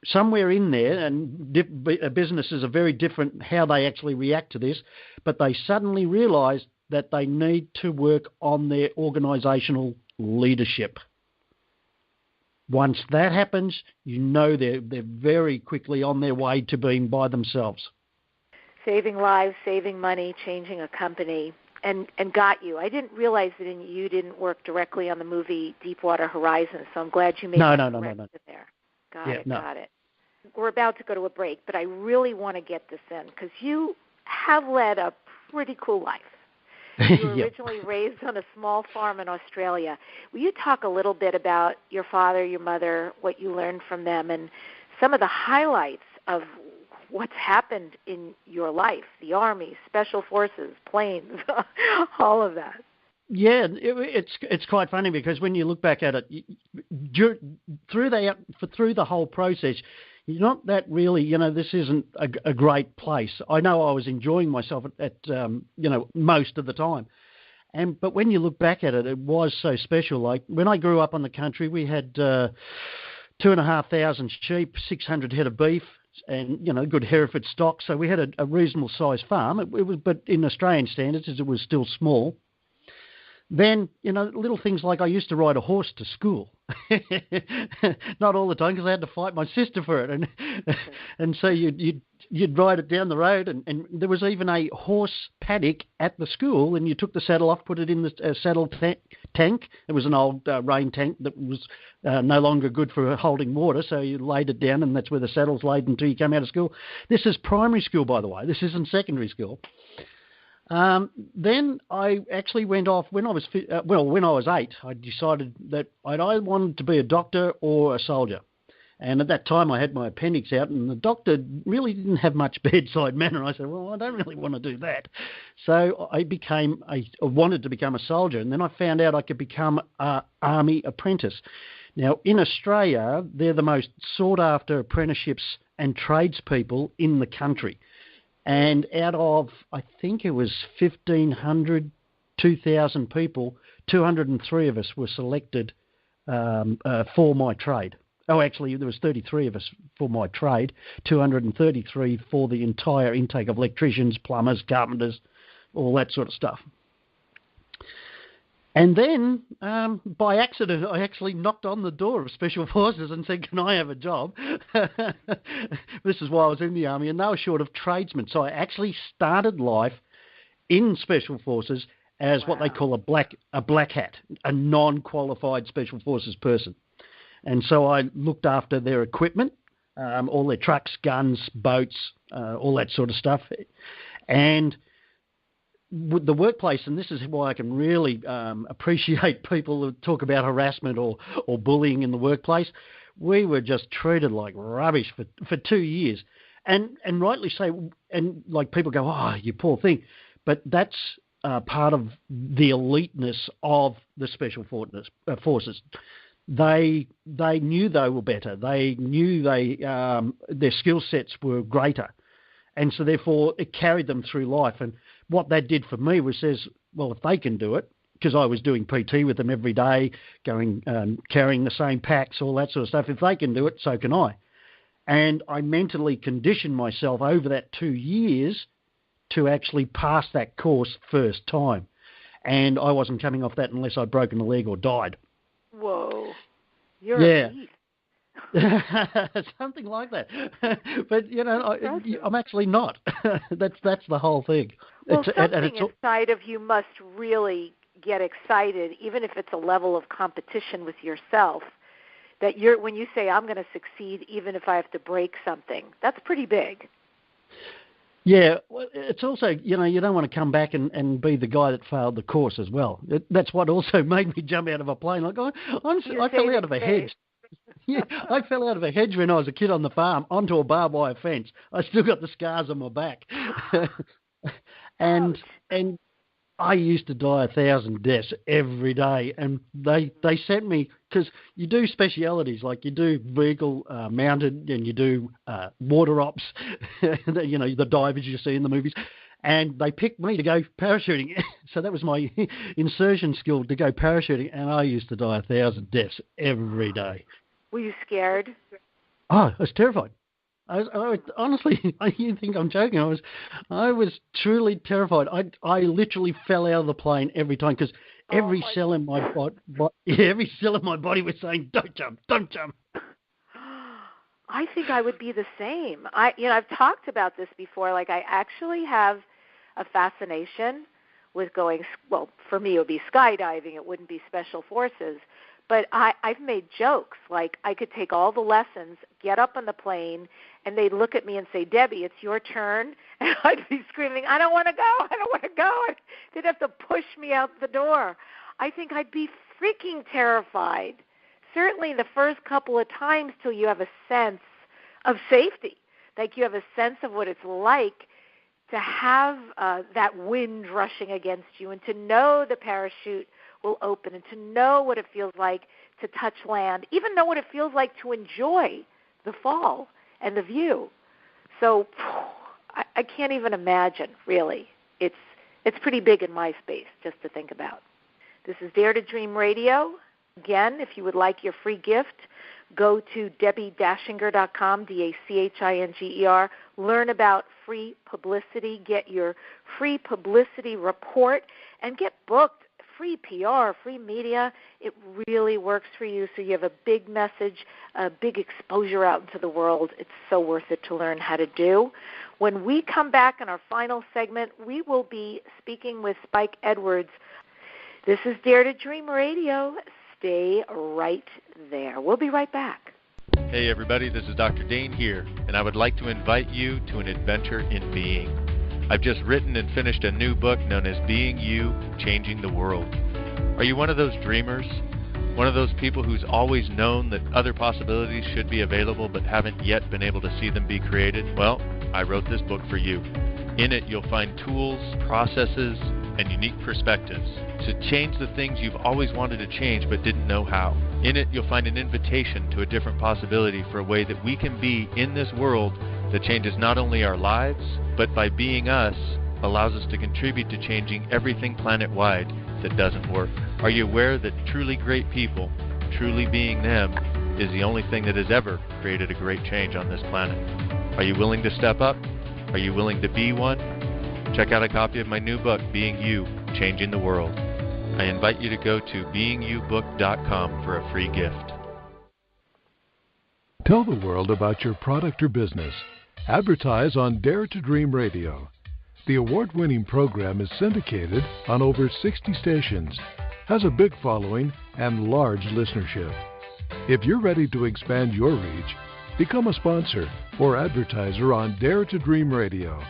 somewhere in there, and businesses are very different how they actually react to this, but they suddenly realised that they need to work on their organisational leadership. Once that happens, you know they're very quickly on their way to being by themselves. Saving lives, saving money, changing a company, and got you. I didn't realize that you didn't work directly on the movie Deepwater Horizon, so I'm glad you made that connection there. Got it. We're about to go to a break, but I really want to get this in, because you have led a pretty cool life. You were originally raised on a small farm in Australia. Will you talk a little bit about your father, your mother, what you learned from them, and some of the highlights of what's happened in your life, the Army, Special Forces, planes, all of that? Yeah, it's quite funny, because when you look back at it, through the whole process, you're not that really, this isn't a great place. I know I was enjoying myself at most of the time. But when you look back at it, it was so special. Like when I grew up on the country, we had 2,500 sheep, 600 head of beef, and, good Hereford stock. So we had a reasonable sized farm. It was, but in Australian standards, it was still small. Then, little things like I used to ride a horse to school. Not all the time, because I had to fight my sister for it. And so you'd ride it down the road, and there was even a horse paddock at the school, and you took the saddle off, put it in the saddle tank. It was an old rain tank that was no longer good for holding water, so you laid it down, and that's where the saddle's laid until you come out of school. This is primary school, by the way. This isn't secondary school. Then I actually went off when I was 8. I decided that I wanted to be a doctor or a soldier, and at that time I had my appendix out, and the doctor really didn't have much bedside manner. I said, well, I don't really want to do that, so I wanted to become a soldier, and then I found out I could become an army apprentice. Now in Australia, they're the most sought after apprenticeships and tradespeople in the country. And out of, I think it was 1,500, 2,000 people, 203 of us were selected for my trade. Oh, actually, there was 33 of us for my trade, 233 for the entire intake of electricians, plumbers, carpenters, all that sort of stuff. And then, by accident, I actually knocked on the door of Special Forces and said, can I have a job? This is why I was in the Army, and they were short of tradesmen. So I actually started life in Special Forces as what they call a black hat, a non-qualified Special Forces person. And so I looked after their equipment, all their trucks, guns, boats, all that sort of stuff. And with the workplace, and this is why I can really appreciate people who talk about harassment or bullying in the workplace, we were just treated like rubbish for 2 years. And rightly so, and like people go, oh, you poor thing. But that's part of the eliteness of the Special Forces. They knew they were better. They knew their skill sets were greater. And so therefore it carried them through life. And what that did for me was says, well, if they can do it, because I was doing PT with them every day, going, carrying the same packs, all that sort of stuff. If they can do it, so can I. And I mentally conditioned myself over that 2 years to actually pass that course first time. And I wasn't coming off that unless I'd broken a leg or died. Whoa. You're a beast. Something like that. But, you know, I'm actually not. That's the whole thing. Well, something inside of you must really get excited, even if it's a level of competition with yourself, that when you say, I'm going to succeed even if I have to break something. That's pretty big. Yeah, well, it's also, you know, you don't want to come back and be the guy that failed the course as well. That's what also made me jump out of a plane. Like, I fell out of a hedge. Yeah, I fell out of a hedge when I was a kid on the farm onto a barbed wire fence. I still got the scars on my back. and I used to die 1,000 deaths every day, and they sent me, because you do specialities, like you do vehicle mounted, and you do water ops, you know, the divers you see in the movies, and they picked me to go parachuting. So that was my insertion skill, to go parachuting, and I used to die 1,000 deaths every day. Were you scared? Oh, I was terrified. I honestly, you think I'm joking? I was truly terrified. I literally fell out of the plane every time, because every cell in my body was saying, "Don't jump, don't jump." I think I would be the same. I've talked about this before. Like, I actually have a fascination with going. Well, for me, it would be skydiving. It wouldn't be Special Forces. But I've made jokes, like I could take all the lessons, get up on the plane, and they'd look at me and say, Debbie, it's your turn. And I'd be screaming, I don't want to go, I don't want to go. They'd have to push me out the door. I think I'd be freaking terrified, certainly the first couple of times, till you have a sense of safety, like you have a sense of what it's like to have that wind rushing against you, and to know the parachute will open, and to know what it feels like to touch land, even know what it feels like to enjoy the fall and the view. So I can't even imagine, really. It's pretty big in my space just to think about. This is Dare to Dream Radio. Again, if you would like your free gift, go to DebbiDachinger.com, DaChinger. Learn about free publicity, get your free publicity report, and get booked. Free PR, free media. It really works for you, so you have a big message, a big exposure out into the world. It's so worth it to learn how to do. When we come back in our final segment, we will be speaking with Spike Edwards. This is Dare to Dream Radio. Stay right there. We'll be right back. Hey everybody, this is Dr. Dane here, and I would like to invite you to an adventure in being. I've just written and finished a new book known as Being You, Changing the World. Are you one of those dreamers? One of those people who's always known that other possibilities should be available but haven't yet been able to see them be created? Well, I wrote this book for you. In it, you'll find tools, processes, and unique perspectives to change the things you've always wanted to change but didn't know how. In it, you'll find an invitation to a different possibility for a way that we can be in this world that changes not only our lives, but by being us, allows us to contribute to changing everything planet-wide that doesn't work. Are you aware that truly great people, truly being them, is the only thing that has ever created a great change on this planet? Are you willing to step up? Are you willing to be one? Check out a copy of my new book, Being You, Changing the World. I invite you to go to beingyoubook.com for a free gift. Tell the world about your product or business. Advertise on Dare to Dream Radio. The award-winning program is syndicated on over 60 stations, has a big following, and large listenership. If you're ready to expand your reach, become a sponsor or advertiser on Dare to Dream Radio.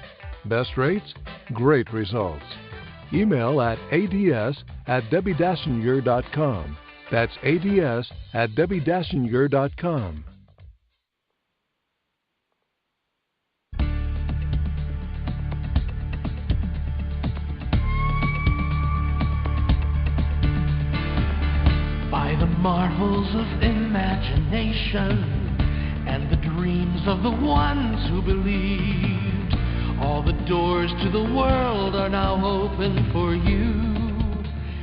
Best rates, great results. Email at ads@DebbiDachinger.com. That's ads@DebbiDachinger.com. By the marvels of imagination and the dreams of the ones who believed, all the doors to the world are now open for you,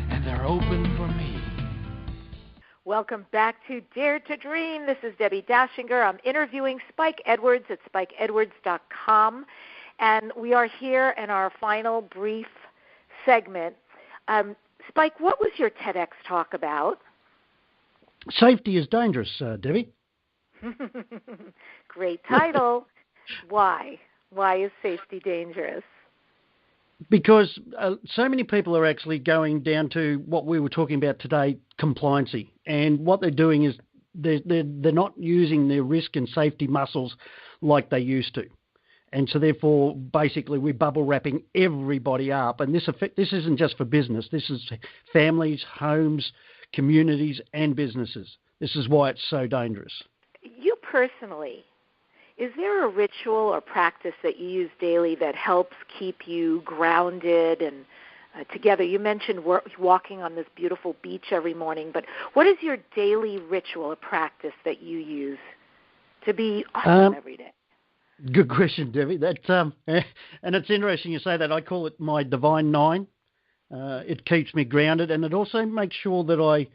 and they're open for me. Welcome back to Dare to Dream. This is Debbi Dachinger. I'm interviewing Spike Edwards at SpikeEdwards.com, and we are here in our final brief segment. Spike, what was your TEDx talk about? Safety is dangerous, Debbie. Great title. Why? Why is safety dangerous? Because so many people are actually going down to what we were talking about today, compliancy. And what they're doing is they're not using their risk and safety muscles like they used to. And so therefore, basically, we're bubble wrapping everybody up. And this isn't just for business. This is families, homes, communities, and businesses. This is why it's so dangerous. You personally, is there a ritual or practice that you use daily that helps keep you grounded and together? You mentioned walking on this beautiful beach every morning, but what is your daily ritual or practice that you use to be awesome every day? Good question, Debbie. And it's interesting you say that. I call it my Divine Nine. It keeps me grounded, and it also makes sure that I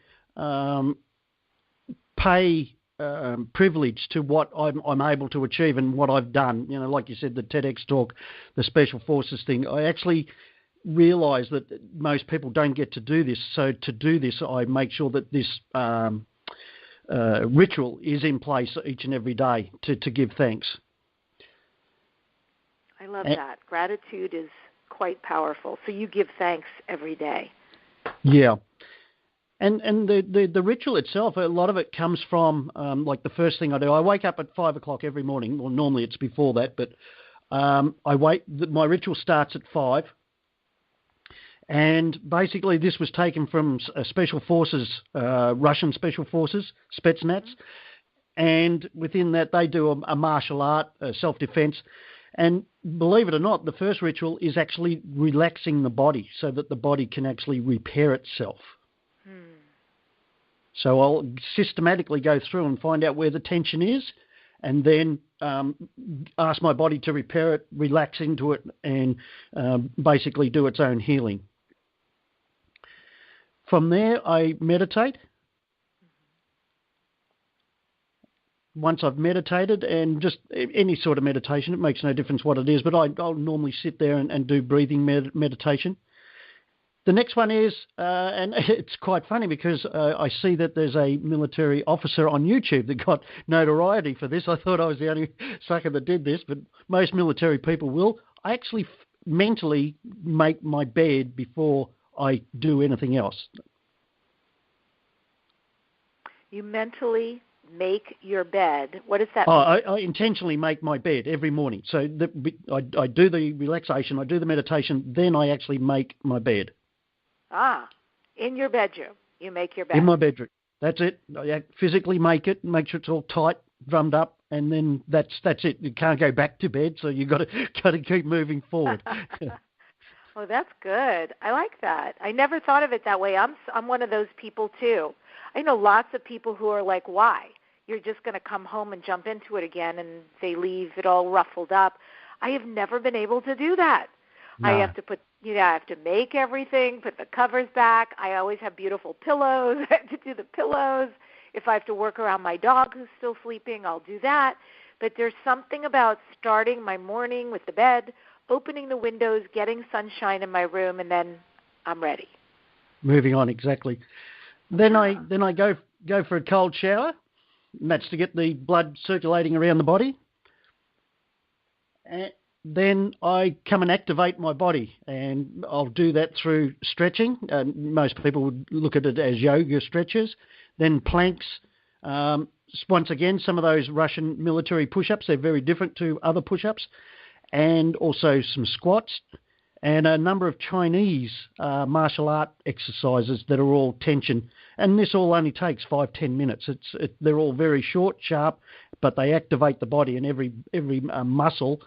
pay privilege to what I'm able to achieve and what I've done. You know, like you said, the TEDx talk, the Special Forces thing. I actually realise that most people don't get to do this. So to do this, I make sure that this ritual is in place each and every day to give thanks. I love that. Gratitude is quite powerful. So you give thanks every day. Yeah. And the ritual itself, a lot of it comes from, like the first thing I do, I wake up at 5 o'clock every morning. Well, normally it's before that, but my ritual starts at 5. And basically this was taken from Special Forces, Russian Special Forces, Spetsnaz. And within that they do a martial art, self-defense. And believe it or not, the first ritual is actually relaxing the body so that the body can actually repair itself. So I'll systematically go through and find out where the tension is and then ask my body to repair it, relax into it, and basically do its own healing. From there, I meditate. Once I've meditated, and just any sort of meditation, it makes no difference what it is, but I'll normally sit there and do breathing meditation. The next one is, and it's quite funny because I see that there's a military officer on YouTube that got notoriety for this. I thought I was the only sucker that did this, but most military people will. I actually mentally make my bed before I do anything else. You mentally make your bed. What does that mean? I intentionally make my bed every morning. So I do the relaxation, I do the meditation, then I actually make my bed. In your bedroom, you make your bed. In my bedroom. That's it. I physically make it, make sure it's all tight, drummed up, and then that's it. You can't go back to bed, so you've got to keep moving forward. Oh, that's good. I like that. I never thought of it that way. I'm one of those people too. I know lots of people who are like, why? You're just going to come home and jump into it again, and they leave it all ruffled up. I have never been able to do that. No. I have to make everything, put the covers back. I always have beautiful pillows. I have to do the pillows. If I have to work around my dog who's still sleeping, I'll do that. But there's something about starting my morning with the bed, opening the windows, getting sunshine in my room, and then I'm ready. Moving on, exactly. Then I go for a cold shower, and that's to get the blood circulating around the body. then I come and activate my body, and I'll do that through stretching. Most people would look at it as yoga stretches, then planks. Once again, some of those Russian military push-ups, they're very different to other push-ups, and also some squats, and a number of Chinese martial art exercises that are all tension. And this all only takes 5-10 minutes. They're all very short, sharp, but they activate the body, and every muscle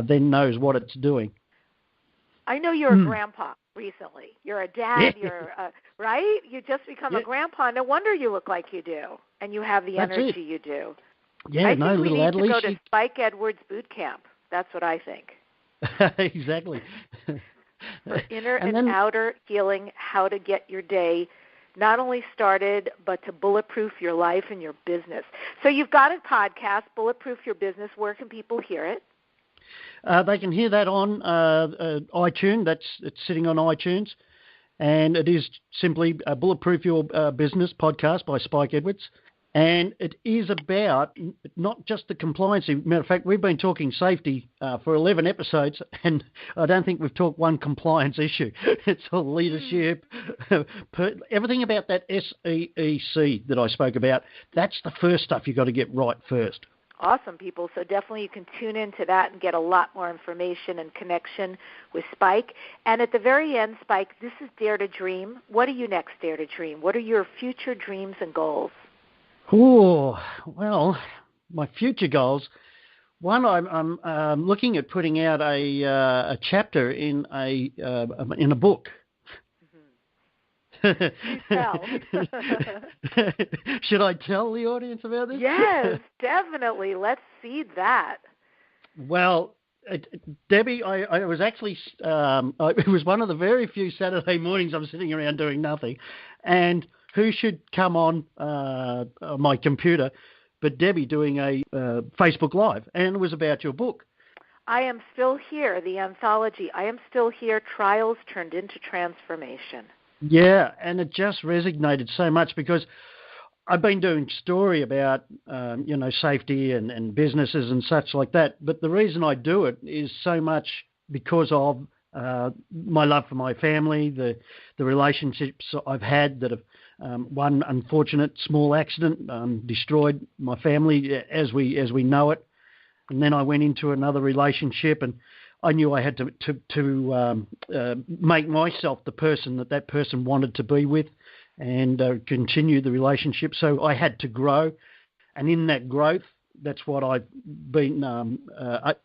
then knows what it's doing. I know you're a grandpa recently. You're a dad. You're right? You just become a grandpa. No wonder you look like you do, and you have the energy you do. Yeah, I think little we need Adelaide, to go to Spike Edwards boot camp. That's what I think. Exactly. For inner and outer healing, how to get your day not only started, but to bulletproof your life and your business. So you've got a podcast, Bulletproof Your Business. Where can people hear it? They can hear that on iTunes. It's sitting on iTunes. And it is simply Bulletproof Your Business podcast by Spike Edwards. And it is about not just the compliance. Matter of fact, we've been talking safety for 11 episodes, and I don't think we've talked one compliance issue. It's all leadership, everything about that SEEC that I spoke about. That's the first stuff you've got to get right first. Awesome, people. So definitely you can tune into that and get a lot more information and connection with Spike. And at the very end, Spike, this is Dare to Dream. What are you next, Dare to Dream? What are your future dreams and goals? Oh, well, my future goals. One, I'm looking at putting out a chapter in a book. Tell. Should I tell the audience about this? Yes, definitely. Let's see that. Well, Debbie, I was actually, it was one of the very few Saturday mornings I'm sitting around doing nothing, and who should come on my computer but Debbie doing a Facebook Live, and it was about your book. I Am Still Here, the anthology. I Am Still Here, Trials Turned into Transformation. Yeah, and it just resonated so much because I've been doing story about, safety and businesses and such like that. But the reason I do it is so much because of my love for my family, the relationships I've had that have, one unfortunate small accident destroyed my family as we know it. And then I went into another relationship, and I knew I had to make myself the person that person wanted to be with, and continue the relationship. So I had to grow, and in that growth, that's what I've been.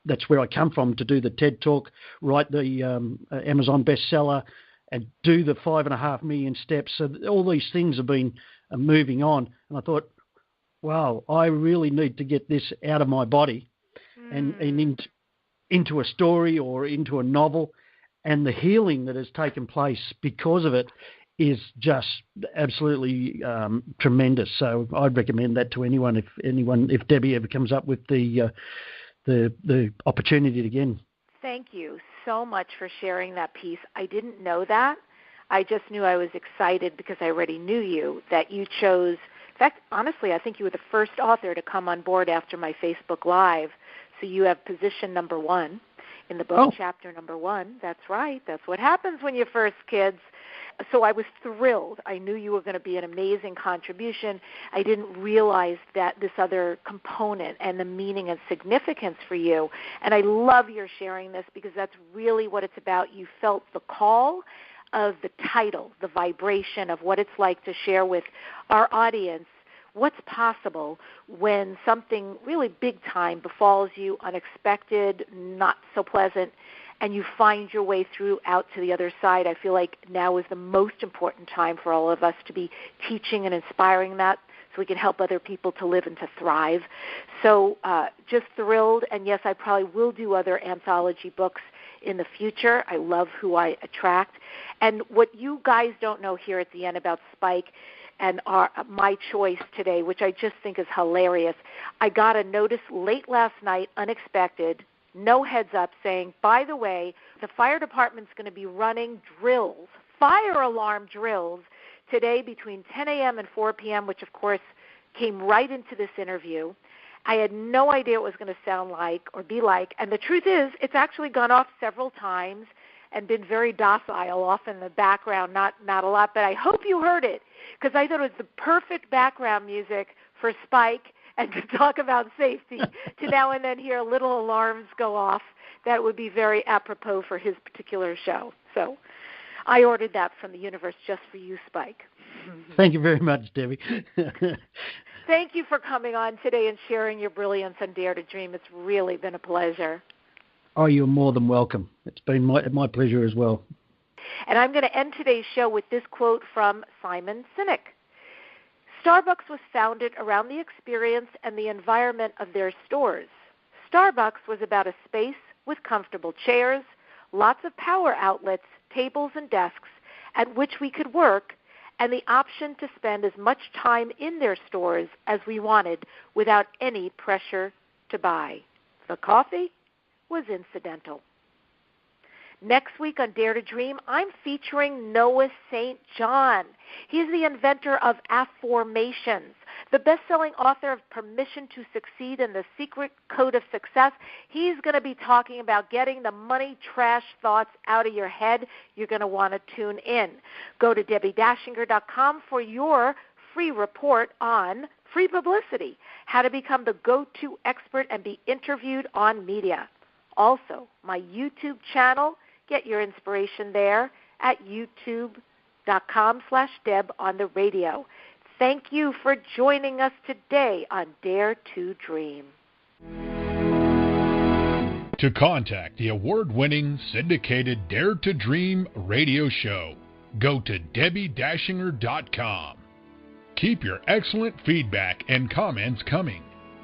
That's where I come from to do the TED Talk, write the Amazon bestseller, and do the 5.5 million steps. So all these things have been moving on, and I thought, wow, I really need to get this out of my body, and into a story or into a novel, and the healing that has taken place because of it is just absolutely tremendous. So I'd recommend that to anyone. If Debbie ever comes up with the opportunity again. Thank you so much for sharing that piece. I didn't know that. I just knew I was excited because I already knew you, that you chose. In fact, honestly, I think you were the first author to come on board after my Facebook Live. So you have position number 1 in the book, chapter number 1. That's right. That's what happens when you're first kids. So I was thrilled. I knew you were going to be an amazing contribution. I didn't realize that this other component and the meaning and significance for you. And I love your sharing this because that's really what it's about. You felt the call of the title, the vibration of what it's like to share with our audience what's possible when something really big time befalls you, unexpected, not so pleasant, and you find your way through out to the other side. I feel like now is the most important time for all of us to be teaching and inspiring that so we can help other people to live and to thrive. So just thrilled, and yes, I probably will do other anthology books in the future. I love who I attract. And what you guys don't know here at the end about Spike and my choice today, which I just think is hilarious. I got a notice late last night, unexpected, no heads up, saying, by the way, the fire department's going to be running drills, fire alarm drills, today between 10 a.m. and 4 p.m., which, of course, came right into this interview. I had no idea what it was going to sound like or be like. And the truth is, it's actually gone off several times and been very docile off in the background, not a lot. But I hope you heard it, because I thought it was the perfect background music for Spike and to talk about safety, to now and then hear little alarms go off. That would be very apropos for his particular show. So I ordered that from the universe just for you, Spike. Thank you very much, Debbie. Thank you for coming on today and sharing your brilliance on Dare to Dream. It's really been a pleasure. Oh, you're more than welcome. It's been my pleasure as well. And I'm going to end today's show with this quote from Simon Sinek. Starbucks was founded around the experience and the environment of their stores. Starbucks was about a space with comfortable chairs, lots of power outlets, tables and desks at which we could work, and the option to spend as much time in their stores as we wanted without any pressure to buy. The coffee was incidental. Next week on Dare to Dream, I'm featuring Noah St. John. He's the inventor of Affirmations, the best-selling author of Permission to Succeed and the Secret Code of Success. He's going to be talking about getting the money trash thoughts out of your head. You're going to want to tune in. Go to DebbiDachinger.com for your free report on free publicity, how to become the go-to expert and be interviewed on media. Also, my YouTube channel, get your inspiration there at youtube.com/Deb on the radio. Thank you for joining us today on Dare to Dream. To contact the award-winning syndicated Dare to Dream radio show, go to DebbiDachinger.com. Keep your excellent feedback and comments coming.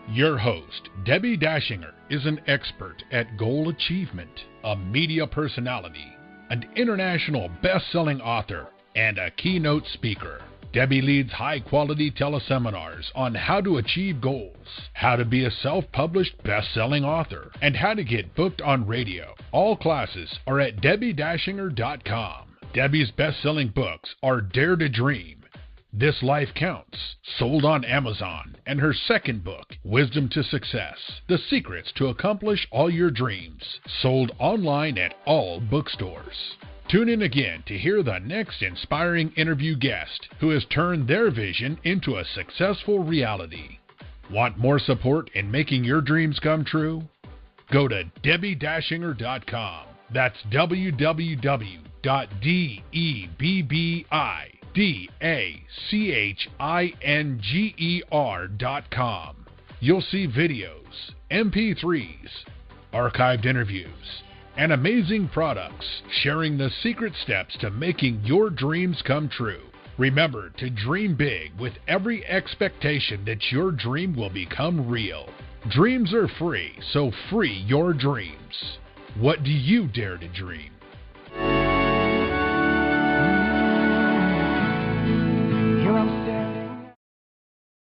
Your host, Debbi Dachinger, is an expert at goal achievement, a media personality, an international best-selling author, and a keynote speaker. Debbie leads high-quality teleseminars on how to achieve goals, how to be a self-published best-selling author, and how to get booked on radio. All classes are at DebbiDachinger.com. Debbie's best-selling books are Dare to Dream, This Life Counts, sold on Amazon, and her second book, Wisdom to Success, The Secrets to Accomplish All Your Dreams, sold online at all bookstores. Tune in again to hear the next inspiring interview guest who has turned their vision into a successful reality. Want more support in making your dreams come true? Go to DebbiDachinger.com. That's www.DebbiDachinger.com. You'll see videos, MP3s, archived interviews, and amazing products sharing the secret steps to making your dreams come true. Remember to dream big with every expectation that your dream will become real. Dreams are free, so free your dreams. What do you dare to dream?